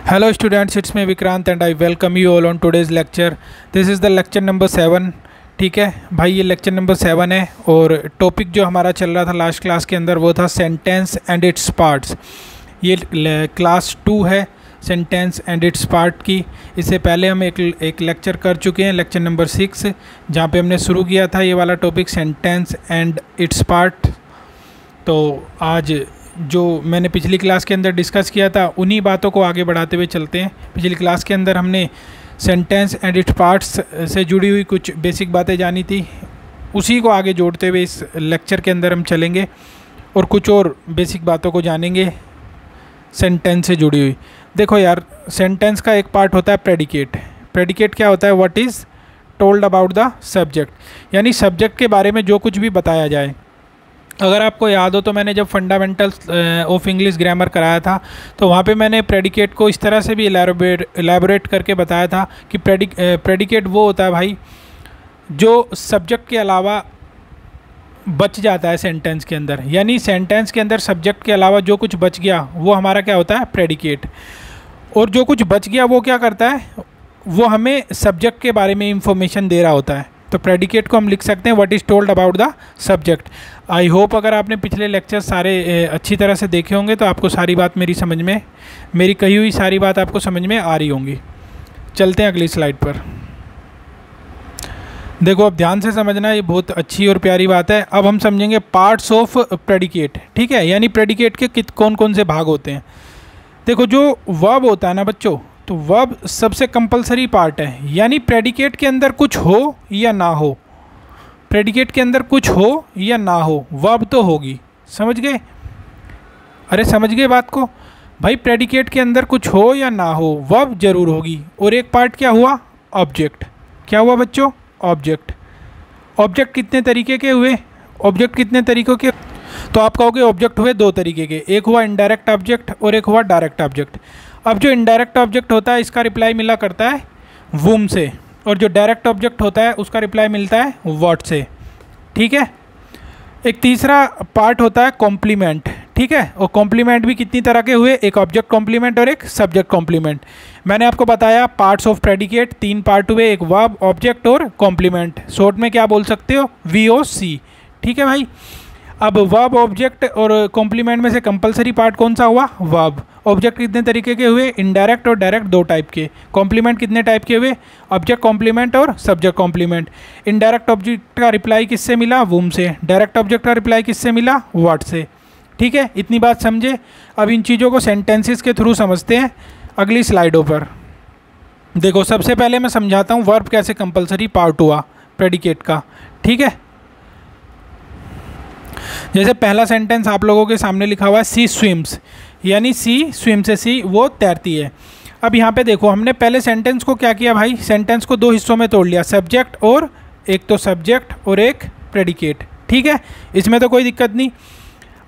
Hello students, it's me Vikrant and I welcome you all on today's lecture. This is the lecture number 7. ठीक है भाई, ये lecture number 7 है और topic जो हमारा चल रहा था लास्ट क्लास के अंदर वो था सेंटेंस एंड इट्स पार्ट्स। ये क्लास 2 है सेंटेंस एंड इट्स पार्ट की। इससे पहले हम एक लेक्चर कर चुके हैं, लेक्चर नंबर 6, जहाँ पे हमने शुरू किया था ये वाला topic sentence and it's part. तो आज जो मैंने पिछली क्लास के अंदर डिस्कस किया था उन्हीं बातों को आगे बढ़ाते हुए चलते हैं। पिछली क्लास के अंदर हमने सेंटेंस एंड इट्स पार्ट्स से जुड़ी हुई कुछ बेसिक बातें जानी थी, उसी को आगे जोड़ते हुए इस लेक्चर के अंदर हम चलेंगे और कुछ और बेसिक बातों को जानेंगे सेंटेंस से जुड़ी हुई। देखो यार, सेंटेंस का एक पार्ट होता है प्रेडिकेट। प्रेडिकेट क्या होता है? What is told about the subject, यानी सब्जेक्ट के बारे में जो कुछ भी बताया जाए। अगर आपको याद हो तो मैंने जब फंडामेंटल्स ऑफ इंग्लिश ग्रामर कराया था तो वहाँ पे मैंने प्रेडिकेट को इस तरह से भी एलैबोरेट करके बताया था कि प्रेडिकेट वो होता है भाई जो सब्जेक्ट के अलावा बच जाता है सेंटेंस के अंदर, यानी सेंटेंस के अंदर सब्जेक्ट के अलावा जो कुछ बच गया वो हमारा क्या होता है? प्रेडिकेट। और जो कुछ बच गया वो क्या करता है? वो हमें सब्जेक्ट के बारे में इंफॉर्मेशन दे रहा होता है। तो प्रेडिकेट को हम लिख सकते हैं what is told about the subject. I hope अगर आपने पिछले लेक्चर सारे अच्छी तरह से देखे होंगे तो आपको सारी बात मेरी कही हुई सारी बात आपको समझ में आ रही होंगी। चलते हैं अगली स्लाइड पर। देखो अब ध्यान से समझना, ये बहुत अच्छी और प्यारी बात है। अब हम समझेंगे पार्ट्स ऑफ प्रेडिकेट। ठीक है, यानी प्रेडिकेट के कौन कौन से भाग होते हैं। देखो जो वर्ब होता है ना बच्चों, तो वर्ब सबसे कंपलसरी पार्ट है, यानी प्रेडिकेट के अंदर कुछ हो या ना हो, प्रेडिकेट के अंदर कुछ हो या ना हो, वर्ब तो होगी। समझ गए? अरे समझ गए बात को भाई? प्रेडिकेट के अंदर कुछ हो या ना हो, वर्ब जरूर होगी। और एक पार्ट क्या हुआ? ऑब्जेक्ट। क्या हुआ बच्चों? ऑब्जेक्ट। ऑब्जेक्ट कितने तरीके के हुए? ऑब्जेक्ट कितने तरीकों के? तो आप कहोगे ऑब्जेक्ट हुए दो तरीके के, एक हुआ इनडायरेक्ट ऑब्जेक्ट और एक हुआ डायरेक्ट ऑब्जेक्ट। अब जो इनडायरेक्ट ऑब्जेक्ट होता है इसका रिप्लाई मिला करता है वुम से, और जो डायरेक्ट ऑब्जेक्ट होता है उसका रिप्लाई मिलता है व्हाट से। ठीक है, एक तीसरा पार्ट होता है कॉम्प्लीमेंट। ठीक है, और कॉम्प्लीमेंट भी कितनी तरह के हुए? एक ऑब्जेक्ट कॉम्प्लीमेंट और एक सब्जेक्ट कॉम्प्लीमेंट। मैंने आपको बताया पार्ट्स ऑफ प्रेडिकेट 3 पार्ट हुए, एक वर्ब, ऑब्जेक्ट और कॉम्प्लीमेंट। शॉर्ट में क्या बोल सकते हो? VOC। ठीक है भाई। अब वर्ब, ऑब्जेक्ट और कॉम्प्लीमेंट में से कंपलसरी पार्ट कौन सा हुआ? वर्ब। ऑब्जेक्ट कितने तरीके के हुए? इनडायरेक्ट और डायरेक्ट, 2 टाइप के। कॉम्प्लीमेंट कितने टाइप के हुए? ऑब्जेक्ट कॉम्प्लीमेंट और सब्जेक्ट कॉम्प्लीमेंट। इनडायरेक्ट ऑब्जेक्ट का रिप्लाई किससे मिला? वुम से। डायरेक्ट ऑब्जेक्ट का रिप्लाई किससे मिला? व्हाट से। ठीक है, इतनी बात समझे। अब इन चीज़ों को सेंटेंसेस के थ्रू समझते हैं अगली स्लाइडों पर। देखो सबसे पहले मैं समझाता हूँ वर्ब कैसे कंपलसरी पार्ट हुआ प्रेडिकेट का। ठीक है, जैसे पहला सेंटेंस आप लोगों के सामने लिखा हुआ है सी स्विम्स, यानी सी स्विम से सी वो तैरती है। अब यहाँ पे देखो हमने पहले सेंटेंस को क्या किया भाई? सेंटेंस को 2 हिस्सों में तोड़ लिया, सब्जेक्ट और एक तो सब्जेक्ट और एक प्रेडिकेट। ठीक है, इसमें तो कोई दिक्कत नहीं।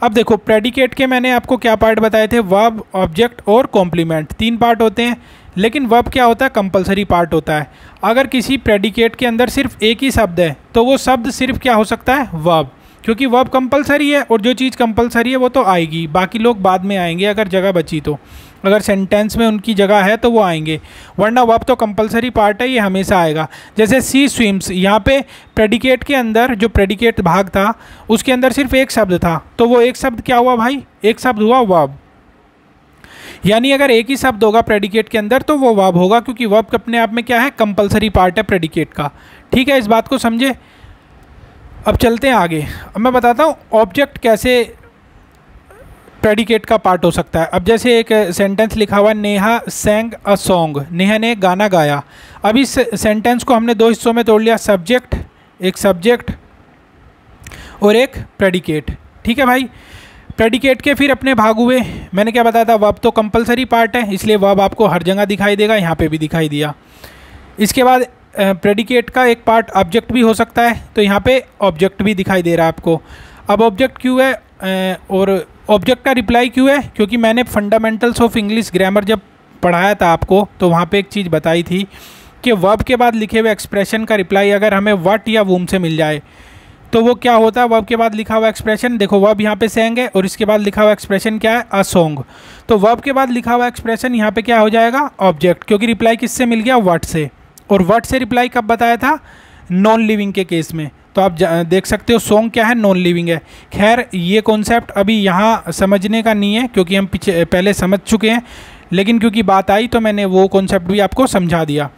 अब देखो प्रेडिकेट के मैंने आपको क्या पार्ट बताए थे? वर्ब, ऑब्जेक्ट और कॉम्प्लीमेंट, 3 पार्ट होते हैं। लेकिन वर्ब क्या होता है? कंपलसरी पार्ट होता है। अगर किसी प्रेडिकेट के अंदर सिर्फ एक ही शब्द है तो वो शब्द सिर्फ क्या हो सकता है? वर्ब, क्योंकि वर्ब कंपलसरी है और जो चीज़ कंपलसरी है वो तो आएगी, बाकी लोग बाद में आएंगे अगर जगह बची तो। अगर सेंटेंस में उनकी जगह है तो वो आएंगे, वरना वर्ब तो कंपलसरी पार्ट है, ये हमेशा आएगा। जैसे सी स्विम्स, यहाँ पे प्रेडिकेट के अंदर जो प्रेडिकेट भाग था उसके अंदर सिर्फ एक शब्द था, तो वो एक शब्द क्या हुआ भाई? एक शब्द हुआ वर्ब। यानी अगर एक ही शब्द होगा प्रेडिकेट के अंदर तो वो वर्ब होगा, क्योंकि वर्ब अपने आप में क्या है? कंपलसरी पार्ट है प्रेडिकेट का। ठीक है, इस बात को समझे। अब चलते हैं आगे। अब मैं बताता हूँ ऑब्जेक्ट कैसे प्रेडिकेट का पार्ट हो सकता है। अब जैसे एक सेंटेंस लिखा हुआ नेहा सैंग अ सॉन्ग, नेहा ने गाना गाया। अब इस सेंटेंस को हमने 2 हिस्सों में तोड़ लिया, सब्जेक्ट, एक सब्जेक्ट और एक प्रेडिकेट। ठीक है भाई, प्रेडिकेट के फिर अपने भाग हुए। मैंने क्या बताया था? वर्ब तो कंपलसरी पार्ट है, इसलिए वर्ब आपको हर जगह दिखाई देगा, यहाँ पे भी दिखाई दिया। इसके बाद प्रेडिकेट का एक पार्ट ऑब्जेक्ट भी हो सकता है, तो यहाँ पे ऑब्जेक्ट भी दिखाई दे रहा है आपको। अब ऑब्जेक्ट क्यों है और ऑब्जेक्ट का रिप्लाई क्यों है? क्योंकि मैंने फंडामेंटल्स ऑफ इंग्लिश ग्रामर जब पढ़ाया था आपको तो वहाँ पे एक चीज़ बताई थी कि वर्ब के बाद लिखे हुए एक्सप्रेशन का रिप्लाई अगर हमें व्हाट या वुम से मिल जाए तो वो क्या होता है, वर्ब के बाद लिखा हुआ एक्सप्रेशन, देखो वर्ब यहाँ पे सेंग है और इसके बाद लिखा हुआ एक्सप्रेशन क्या है, अ सॉन्ग। तो वर्ब के बाद लिखा हुआ एक्सप्रेशन यहाँ पे क्या हो जाएगा, ऑब्जेक्ट, क्योंकि रिप्लाई किससे मिल गया, व्हाट से। और व्हाट से रिप्लाई कब बताया था, नॉन लिविंग के केस में। तो आप देख सकते हो सॉन्ग क्या है, नॉन लिविंग है। खैर ये कॉन्सेप्ट अभी यहाँ समझने का नहीं है क्योंकि हम पहले समझ चुके हैं, लेकिन क्योंकि बात आई तो मैंने वो कॉन्सेप्ट भी आपको समझा दिया।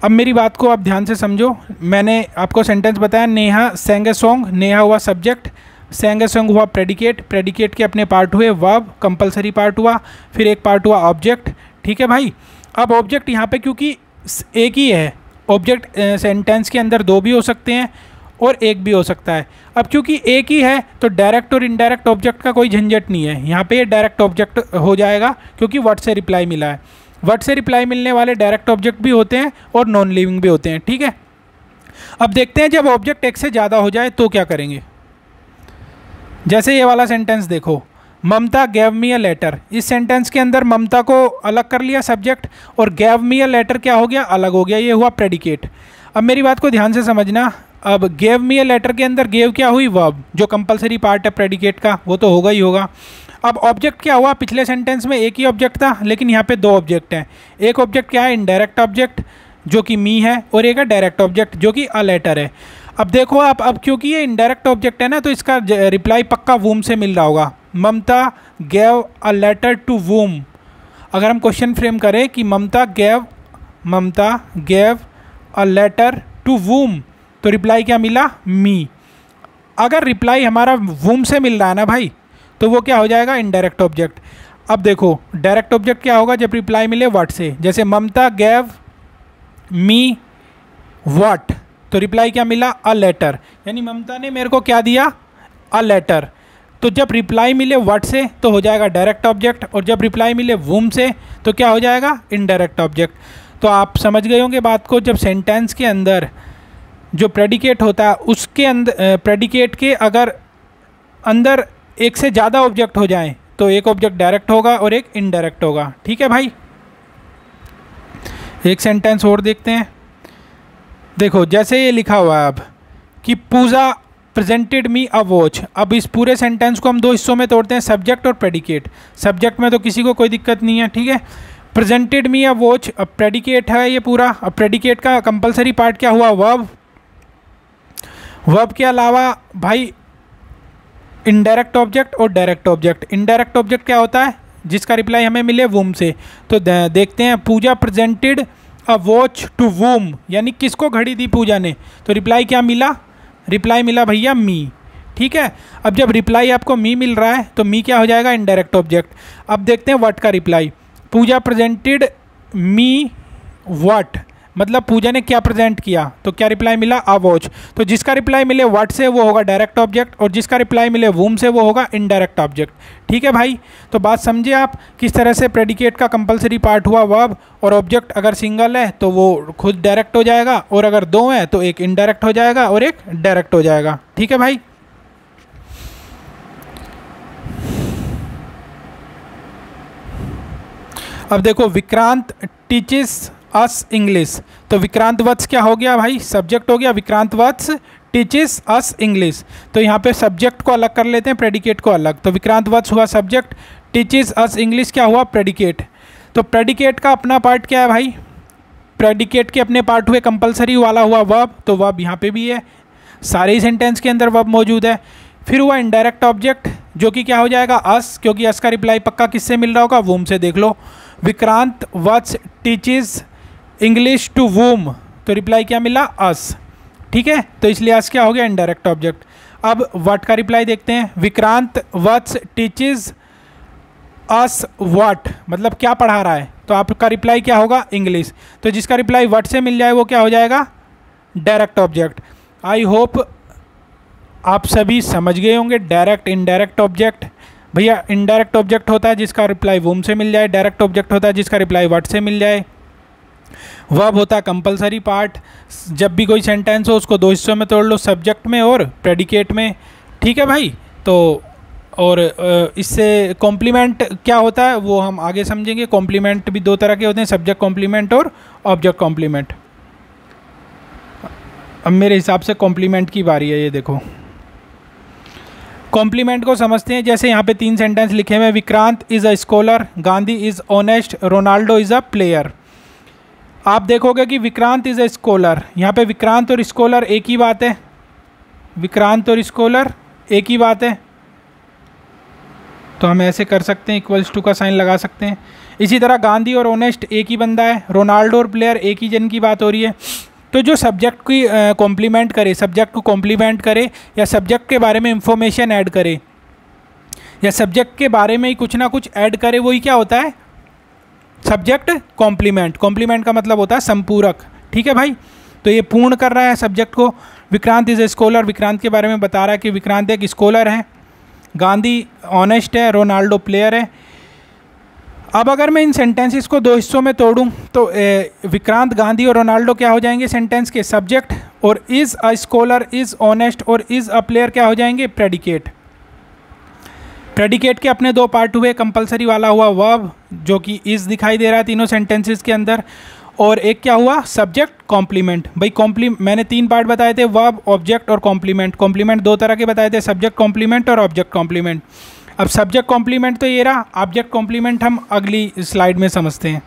अब मेरी बात को आप ध्यान से समझो। मैंने आपको सेंटेंस बताया, नेहा सेंग ए सॉन्ग, नेहा हुआ सब्जेक्ट, सेंग ए सॉन्ग हुआ प्रेडिकेट, प्रेडिकेट के अपने पार्ट हुए वर्ब, कंपलसरी पार्ट हुआ, फिर एक पार्ट हुआ ऑब्जेक्ट। ठीक है भाई। अब ऑब्जेक्ट यहाँ पे क्योंकि एक ही है, ऑब्जेक्ट सेंटेंस के अंदर दो भी हो सकते हैं और एक भी हो सकता है। अब क्योंकि एक ही है तो डायरेक्ट और इनडायरेक्ट ऑब्जेक्ट का कोई झंझट नहीं है, यहाँ पे डायरेक्ट ऑब्जेक्ट हो जाएगा क्योंकि व्हाट से रिप्लाई मिला है। व्हाट से रिप्लाई मिलने वाले डायरेक्ट ऑब्जेक्ट भी होते हैं और नॉन लिविंग भी होते हैं। ठीक है। अब देखते हैं जब ऑब्जेक्ट एक से ज़्यादा हो जाए तो क्या करेंगे। जैसे ये वाला सेंटेंस देखो, ममता गैव मी अ लेटर। इस सेंटेंस के अंदर ममता को अलग कर लिया सब्जेक्ट और गैव मी अ लेटर क्या हो गया, अलग हो गया, ये हुआ प्रेडिकेट। अब मेरी बात को ध्यान से समझना। अब गेव मी अ लेटर के अंदर गेव क्या हुई, वर्ब, जो कंपलसरी पार्ट है प्रेडिकेट का, वो तो होगा ही होगा। अब ऑब्जेक्ट क्या हुआ, पिछले सेंटेंस में एक ही ऑब्जेक्ट था लेकिन यहाँ पे दो ऑब्जेक्ट हैं। एक ऑब्जेक्ट क्या है, इनडायरेक्ट ऑब्जेक्ट जो कि मी है, और एक है डायरेक्ट ऑब्जेक्ट जो कि अ लेटर है। अब देखो आप, अब क्योंकि ये इनडायरेक्ट ऑब्जेक्ट है ना तो इसका रिप्लाई पक्का वूम से मिल रहा होगा। ममता गेव अ लेटर टू वूम। अगर हम क्वेश्चन फ्रेम करें कि ममता गेव अ लेटर टू वूम, तो रिप्लाई क्या मिला, मी। अगर रिप्लाई हमारा वूम से मिल रहा है ना भाई, तो वो क्या हो जाएगा, इनडायरेक्ट ऑब्जेक्ट। अब देखो डायरेक्ट ऑब्जेक्ट क्या होगा जब रिप्लाई मिले व्हाट से। जैसे ममता गेव मी व्हाट, तो रिप्लाई क्या मिला, अ लेटर, यानी ममता ने मेरे को क्या दिया, अ लेटर। तो जब रिप्लाई मिले व्हाट से तो हो जाएगा डायरेक्ट ऑब्जेक्ट, और जब रिप्लाई मिले वूम से तो क्या हो जाएगा, इनडायरेक्ट ऑब्जेक्ट। तो आप समझ गए होंगे बात को। जब सेंटेंस के अंदर जो प्रेडिकेट होता है उसके अंदर, प्रेडिकेट के अगर अंदर एक से ज़्यादा ऑब्जेक्ट हो जाएं तो एक ऑब्जेक्ट डायरेक्ट होगा और एक इनडायरेक्ट होगा। ठीक है भाई। एक सेंटेंस और देखते हैं। देखो जैसे ये लिखा हुआ है अब कि पूजा प्रेजेंटेड मी अ वॉच। अब इस पूरे सेंटेंस को हम दो हिस्सों में तोड़ते हैं, सब्जेक्ट और प्रेडिकेट। सब्जेक्ट में तो किसी को कोई दिक्कत नहीं है, ठीक है। प्रेजेंटेड मी अ वॉच, अब प्रेडिकेट है ये पूरा। अब प्रेडिकेट का कंपलसरी पार्ट क्या हुआ, वर्ब। वर्ब के अलावा भाई इनडायरेक्ट ऑब्जेक्ट और डायरेक्ट ऑब्जेक्ट। इनडायरेक्ट ऑब्जेक्ट क्या होता है, जिसका रिप्लाई हमें मिले वूम से। तो देखते हैं, पूजा प्रेजेंटेड अ वॉच टू वूम, यानी किसको घड़ी दी पूजा ने, तो रिप्लाई क्या मिला, रिप्लाई मिला भैया मी। ठीक है। अब जब रिप्लाई आपको मी मिल रहा है तो मी क्या हो जाएगा, इनडायरेक्ट ऑब्जेक्ट। अब देखते हैं व्हाट का रिप्लाई। पूजा प्रेजेंटेड मी व्हाट, मतलब पूजा ने क्या प्रेजेंट किया, तो क्या रिप्लाई मिला, अ वॉच। तो जिसका रिप्लाई मिले व्हाट से वो होगा डायरेक्ट ऑब्जेक्ट, और जिसका रिप्लाई मिले वूम से वो होगा इनडायरेक्ट ऑब्जेक्ट। ठीक है भाई। तो बात समझे आप, किस तरह से प्रेडिकेट का कंपलसरी पार्ट हुआ वर्ब, और ऑब्जेक्ट अगर सिंगल है तो वो खुद डायरेक्ट हो जाएगा, और अगर दो है तो एक इनडायरेक्ट हो जाएगा और एक डायरेक्ट हो जाएगा। ठीक है भाई। अब देखो, विक्रांत टीचेस अस इंग्लिश। तो विक्रांत वत्स क्या हो गया भाई, सब्जेक्ट हो गया। विक्रांत वत्स टीचेस अस इंग्लिश। तो यहाँ पे सब्जेक्ट को अलग कर लेते हैं, प्रेडिकेट को अलग। तो विक्रांत वत्स हुआ सब्जेक्ट, टीचेस अस इंग्लिश क्या हुआ, प्रेडिकेट। तो प्रेडिकेट का अपना पार्ट क्या है भाई, प्रेडिकेट के अपने पार्ट हुए, कंपलसरी वाला हुआ वर्ब, तो वर्ब यहाँ पे भी है, सारे ही सेंटेंस के अंदर वर्ब मौजूद है। फिर हुआ इनडायरेक्ट ऑब्जेक्ट जो कि क्या हो जाएगा, अस, क्योंकि अस का रिप्लाई पक्का किससे मिल रहा होगा, वूम से। देख लो, विक्रांत वत्स टीचेस इंग्लिश टू वूम, तो रिप्लाई क्या मिला, अस। ठीक है। तो इसलिए अस क्या हो गया, इनडायरेक्ट ऑब्जेक्ट। अब व्हाट का रिप्लाई देखते हैं। विक्रांत वत्स टीचेस अस व्हाट, मतलब क्या पढ़ा रहा है, तो आपका रिप्लाई क्या होगा, इंग्लिश। तो जिसका रिप्लाई व्हाट से मिल जाए वो क्या हो जाएगा, डायरेक्ट ऑब्जेक्ट। आई होप आप सभी समझ गए होंगे डायरेक्ट इनडायरेक्ट ऑब्जेक्ट। भैया इनडायरेक्ट ऑब्जेक्ट होता है जिसका रिप्लाई वूम से मिल जाए, डायरेक्ट ऑब्जेक्ट होता है जिसका रिप्लाई व्हाट से मिल जाए। वर्ब होता है कंपलसरी पार्ट। जब भी कोई सेंटेंस हो उसको दो हिस्सों में तोड़ लो, सब्जेक्ट में और प्रेडिकेट में। ठीक है भाई। तो और इससे कॉम्प्लीमेंट क्या होता है वो हम आगे समझेंगे। कॉम्प्लीमेंट भी दो तरह के होते हैं, सब्जेक्ट कॉम्प्लीमेंट और ऑब्जेक्ट कॉम्प्लीमेंट। अब मेरे हिसाब से कॉम्प्लीमेंट की बारी है। ये देखो कॉम्प्लीमेंट को समझते हैं। जैसे यहाँ पे 3 सेंटेंस लिखे हुए हैं, Vikrant is a scholar, Gandhi is honest, Ronaldo is a player. आप देखोगे कि विक्रांत इज़ अ स्कॉलर, यहाँ पे विक्रांत और स्कॉलर एक ही बात है, विक्रांत और स्कॉलर एक ही बात है, तो हम ऐसे कर सकते हैं, इक्वल्स टू का साइन लगा सकते हैं। इसी तरह गांधी और ऑनेस्ट एक ही बंदा है, रोनाल्डो और प्लेयर एक ही जन की बात हो रही है। तो जो सब्जेक्ट की कॉम्प्लीमेंट करे, सब्जेक्ट को कॉम्प्लीमेंट करे या सब्जेक्ट के बारे में इंफॉर्मेशन ऐड करे या सब्जेक्ट के बारे में ही कुछ ना कुछ ऐड करे, वही क्या होता है, सब्जेक्ट कॉम्प्लीमेंट। कॉम्प्लीमेंट का मतलब होता है संपूरक। ठीक है भाई, तो ये पूर्ण कर रहा है सब्जेक्ट को। Vikrant is a scholar, Vikrant के बारे में बता रहा है कि विक्रांत एक स्कॉलर है, गांधी ऑनेस्ट है, रोनाल्डो प्लेयर है। अब अगर मैं इन सेंटेंसेस को 2 हिस्सों में तोड़ूं तो विक्रांत, गांधी और रोनाल्डो क्या हो जाएंगे सेंटेंस के सब्जेक्ट, और is a scholar, is honest और इज़ अ प्लेयर क्या हो जाएंगे प्रेडिकेट। प्रेडिकेट के अपने 2 पार्ट हुए, कंपलसरी वाला हुआ वर्ब जो कि इज़ दिखाई दे रहा है तीनों सेंटेंसेस के अंदर, और एक क्या हुआ सब्जेक्ट कॉम्प्लीमेंट। भाई मैंने 3 पार्ट बताए थे, वर्ब, ऑब्जेक्ट और कॉम्प्लीमेंट। कॉम्प्लीमेंट 2 तरह के बताए थे, सब्जेक्ट कॉम्प्लीमेंट और ऑब्जेक्ट कॉम्प्लीमेंट। अब सब्जेक्ट कॉम्प्लीमेंट तो ये रहा, ऑब्जेक्ट कॉम्प्लीमेंट हम अगली स्लाइड में समझते हैं।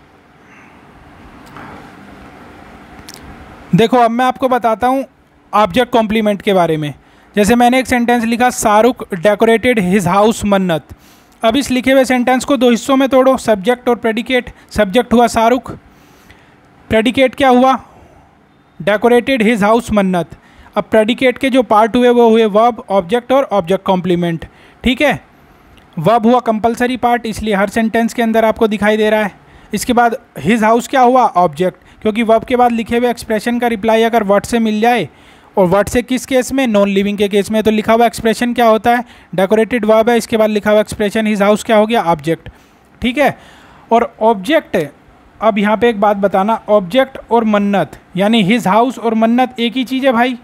देखो अब मैं आपको बताता हूँ ऑब्जेक्ट कॉम्प्लीमेंट के बारे में। जैसे मैंने एक सेंटेंस लिखा, शाहरुख डेकोरेटेड हिज हाउस मन्नत। अब इस लिखे हुए सेंटेंस को 2 हिस्सों में तोड़ो, सब्जेक्ट और प्रेडिकेट। सब्जेक्ट हुआ शाहरुख, प्रेडिकेट क्या हुआ डेकोरेटेड हिज हाउस मन्नत। अब प्रेडिकेट के जो पार्ट हुए वो हुए वर्ब, ऑब्जेक्ट और ऑब्जेक्ट कॉम्प्लीमेंट। ठीक है, वर्ब हुआ कंपलसरी पार्ट, इसलिए हर सेंटेंस के अंदर आपको दिखाई दे रहा है। इसके बाद हिज हाउस क्या हुआ ऑब्जेक्ट, क्योंकि वर्ब के बाद लिखे हुए एक्सप्रेशन का रिप्लाई अगर वर्ड से मिल जाए, और वर्ड से किस केस में, नॉन लिविंग के केस में, तो लिखा हुआ एक्सप्रेशन क्या होता है डेकोरेटेड वर्ब है, इसके बाद लिखा हुआ एक्सप्रेशन हिज हाउस क्या हो गया ऑब्जेक्ट। ठीक है, और ऑब्जेक्ट, अब यहाँ पे एक बात बताना, ऑब्जेक्ट और मन्नत यानी हिज हाउस और मन्नत एक ही चीज़ है भाई,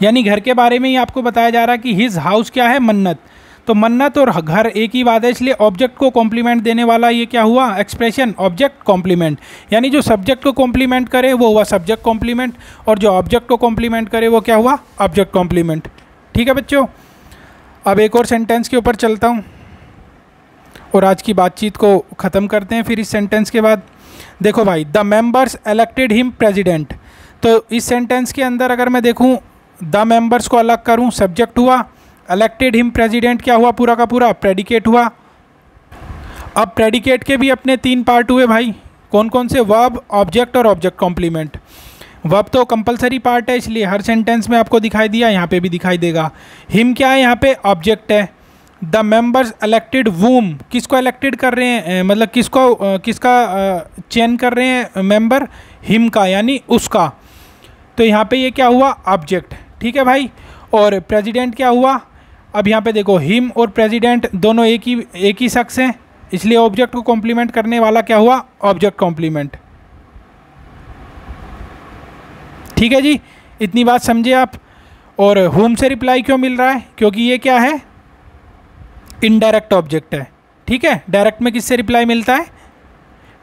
यानी घर के बारे में ही आपको बताया जा रहा है कि हिज हाउस क्या है मन्नत, तो मन्नत और घर एक ही बात है, इसलिए ऑब्जेक्ट को कॉम्प्लीमेंट देने वाला ये क्या हुआ एक्सप्रेशन ऑब्जेक्ट कॉम्प्लीमेंट। यानी जो सब्जेक्ट को कॉम्प्लीमेंट करे वो हुआ सब्जेक्ट कॉम्प्लीमेंट, और जो ऑब्जेक्ट को कॉम्प्लीमेंट करे वो क्या हुआ ऑब्जेक्ट कॉम्प्लीमेंट। ठीक है बच्चों, अब एक और सेंटेंस के ऊपर चलता हूँ और आज की बातचीत को ख़त्म करते हैं फिर इस सेंटेंस के बाद। देखो भाई, the members elected him president, तो इस सेंटेंस के अंदर अगर मैं देखूँ द मेंबर्स को अलग करूँ, सब्जेक्ट हुआ, इलेक्टेड हिम प्रेसिडेंट क्या हुआ पूरा का पूरा प्रेडिकेट हुआ। अब प्रेडिकेट के भी अपने 3 पार्ट हुए भाई, कौन कौन से, वर्ब, ऑब्जेक्ट और ऑब्जेक्ट कॉम्प्लीमेंट। वर्ब तो कंपलसरी पार्ट है, इसलिए हर सेंटेंस में आपको दिखाई दिया, यहाँ पे भी दिखाई देगा। हिम क्या है, यहाँ पे ऑब्जेक्ट है। द मेंबर्स इलेक्टेड वूम, किसको इलेक्टेड कर रहे हैं, मतलब किसका चयन कर रहे हैं मेंबर, हिम का यानी उसका, तो यहाँ पे ये क्या हुआ ऑब्जेक्ट। ठीक है भाई, और प्रेसिडेंट क्या हुआ, अब यहाँ पे देखो हिम और प्रेसिडेंट दोनों एक ही शख्स हैं, इसलिए ऑब्जेक्ट को कॉम्प्लीमेंट करने वाला क्या हुआ ऑब्जेक्ट कॉम्प्लीमेंट। ठीक है जी, इतनी बात समझे आप। और होम से रिप्लाई क्यों मिल रहा है, क्योंकि ये क्या है इनडायरेक्ट ऑब्जेक्ट है। ठीक है, डायरेक्ट में किससे रिप्लाई मिलता है,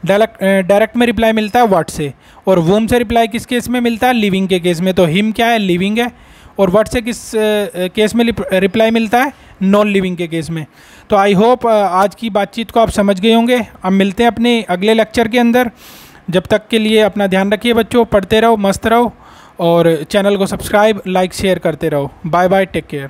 डायरेक्ट में रिप्लाई मिलता है व्हाट से, और वोम से रिप्लाई किस केस में मिलता है लिविंग के केस में, तो हिम क्या है लिविंग है, और व्हाट से किस केस में रिप्लाई मिलता है नॉन लिविंग के केस में। तो आई होप आज की बातचीत को आप समझ गए होंगे। अब मिलते हैं अपने अगले लेक्चर के अंदर, जब तक के लिए अपना ध्यान रखिए बच्चों, पढ़ते रहो, मस्त रहो, और चैनल को सब्सक्राइब, लाइक, शेयर करते रहो। Bye bye, take care.